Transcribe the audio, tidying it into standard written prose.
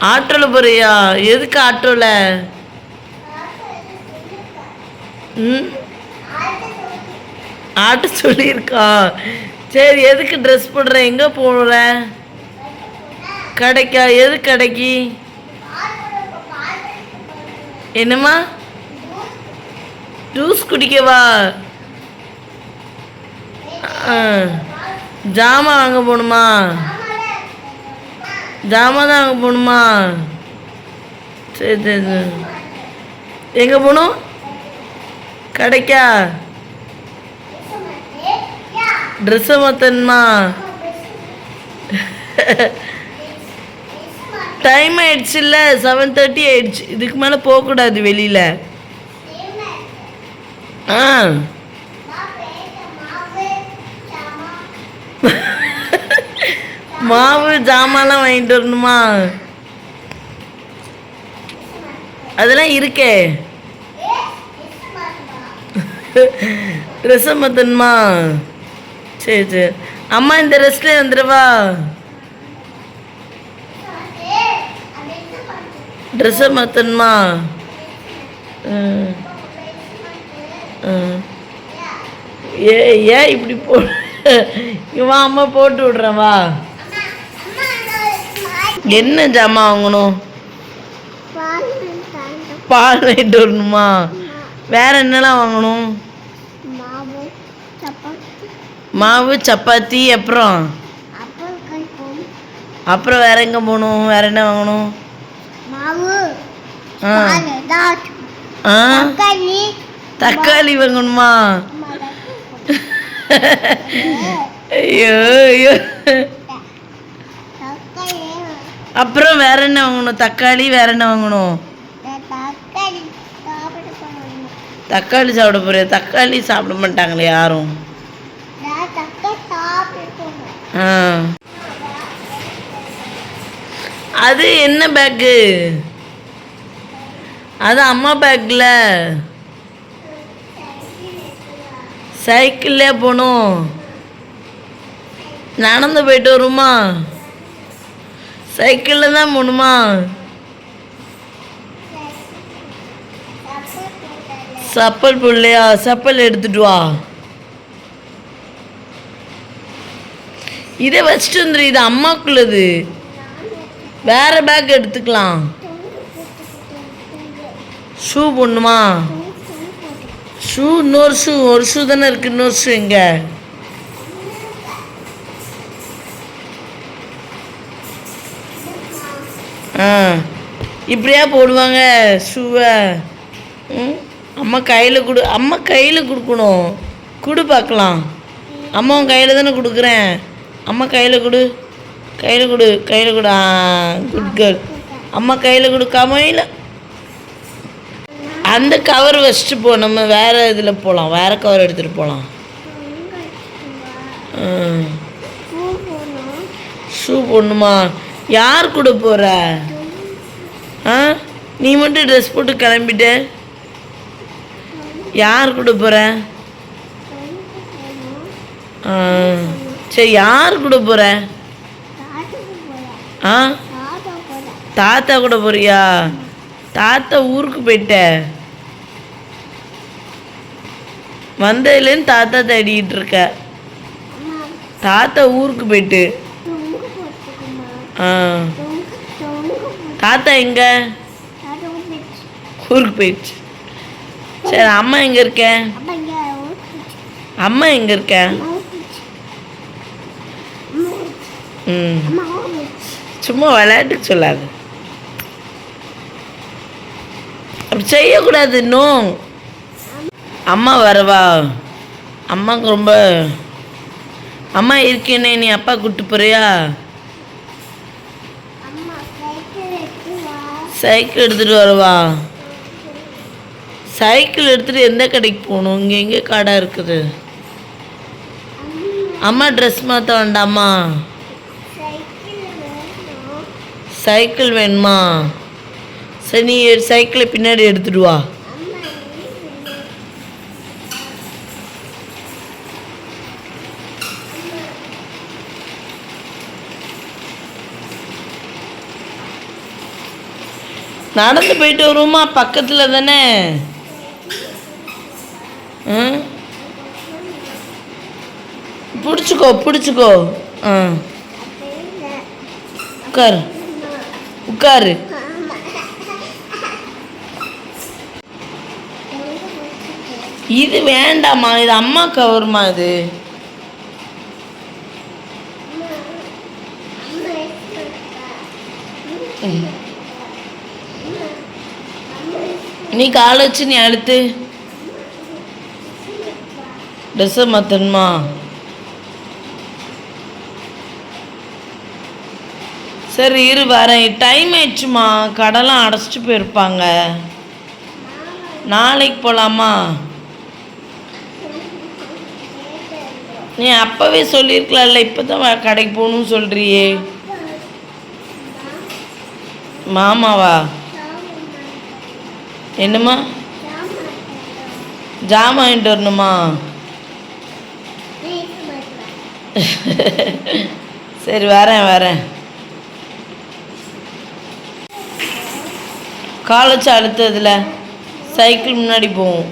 ஆட்டோவில் போறியா? எதுக்கு ஆட்டோவில்? ம், ஆட்டோ சொல்லியிருக்கா. சரி, எதுக்கு ட்ரெஸ் போடுற? எங்கே போடுற? கடைக்கா? எது கடைக்கு? என்னம்மா? ஜூஸ் குடிக்கவா? ஜாமான் வாங்க போகணுமா? ஜாமான் தான் வாங்க போகணுமா? சரி சரி சரி. எங்கே போகணும்? கடைக்கா? ட்ரெஸ்ஸை மாற்றணுமா? டைம் ஆயிடுச்சுல்ல, 7:30 ஆயிடுச்சு. இதுக்கு மேலே போகக்கூடாது வெளியில். ஆ மாவு ஜாமான்லாம் வாங்கிட்டு வரணுமா? அதெல்லாம் இருக்கே. ட்ரெஸ்ஸை மாற்றணுமா? சரி சரி. அம்மா இந்த ட்ரெஸ்லேயே வந்துடுவா? ட்ரெஸ்ஸை மாற்றணுமா? ஏன் இப்படி போ? வா, அம்மா போட்டு விட்றேன் வா. என்ன ஜாமான் வாங்கணும்? பால் வாங்கிட்டு வரணுமா? வேற என்னலாம் வாங்கணும்? மாவு சப்பாத்தி. அப்புறம் வேற எங்கே போகணும்? வேற என்ன வாங்கணும்? தக்காளி வாங்கணுமா? ஐயோ ஐயோ. அப்புறம் வேற என்ன வாங்கணும்? தக்காளி. வேற என்ன வாங்கணும்? தக்காளி சாப்பிட போறியா? தக்காளி சாப்பிட மாட்டாங்களே யாரும். அது என்ன பேக்கு? அது அம்மா பேக்கில். சைக்கிள்லே போகணும். நடந்து போயிட்டு வருமா? சைக்கிளில் தான் போகணுமா? சப்பல் போடலையா? சப்பல் எடுத்துட்டு வா. இதை வச்சுட்டு வந்துடு. இது அம்மாக்குள்ளது. வேற பேக் எடுத்துக்கலாம். ஷூ போடணுமா? ஷூ. இன்னொரு ஷூ. ஒரு ஷூ தானே இருக்கு. இன்னொரு ஷூ எங்க? இப்படியா போடுவாங்க ஷூவை? அம்மா கையில் கொடு. அம்மா கையில் கொடுக்கணும். கொடு பார்க்கலாம். அம்மா உன் கையில் தானே கொடுக்குறேன். அம்மா கையில் கொடு. கையில் கொடு. கையில் கொடு. Good girl. அம்மா கையில் கொடுக்காம இல்லை. அந்த கவர் வச்சுட்டு போ. நம்ம வேறு இதில் போகலாம். வேறு கவர் எடுத்துகிட்டு போகலாம். ஷூ போடணுமா? யார் கூட போகிற? நீ மட்டும் ட்ரெஸ் போட்டு கிளம்பிட்ட. யார் கூட போகிற? சரி, யார் கூட போகிற? தாத்தா கூட போறியா? தாத்தா ஊருக்கு போயிட்ட. வந்ததுலேருந்து தாத்தா தேடிக்கிட்டு இருக்க. தாத்தா ஊருக்கு போயிட்டு. தாத்தா எங்க? ஊருக்கு போயிடுச்சு. சரி, அம்மா எங்கே இருக்க? அம்மா எங்கே இருக்க? சும்மா விளையாட்டுக்கு சொல்லாது. அப்படி செய்யக்கூடாது இன்னும். அம்மா வரவா? அம்மாவுக்கு ரொம்ப அம்மா இருக்கேனே. நீ அப்பா கூப்பிட்டு போறியா? சைக்கிள் எடுத்துகிட்டு வரவா? சைக்கிள் எடுத்துகிட்டு எந்த கடைக்கு போகணும்? இங்கே எங்கே கடை இருக்குது? அம்மா ட்ரெஸ் மாற்ற வேண்டாமா? சைக்கிள் வேணுமா? சரி, நீ சைக்கிளை பின்னாடி எடுத்துட்டு வா. நடந்து போயிட்டு வருவோமா, பக்கத்தில் தானே. பிடிச்சிக்கோ பிடிச்சிக்கோ. உட்காரு உட்காரு. இது வேண்டாம்மா, இது அம்மா கவருமா இது. நீ காலை வச்சு நீ அழுத்து. ட்ரெஸ்ஸை மாற்றணுமா? சரி இரு வரேன். டைம் ஆயிடுச்சுமா, கடைலாம் அடைச்சிட்டு போயிருப்பாங்க. நாளைக்கு போகலாமா? நீ அப்போவே சொல்லியிருக்கலாம்ல, இப்போ தான் கடைக்கு போகணும்னு சொல்கிறியே. மாமாவா? என்னம்மா? ஜாமான் வாங்கிட்டு வரணுமா? சரி வரேன் வரேன். காலேஜ் அடுத்ததில் சைக்கிள் முன்னாடி போவோம்.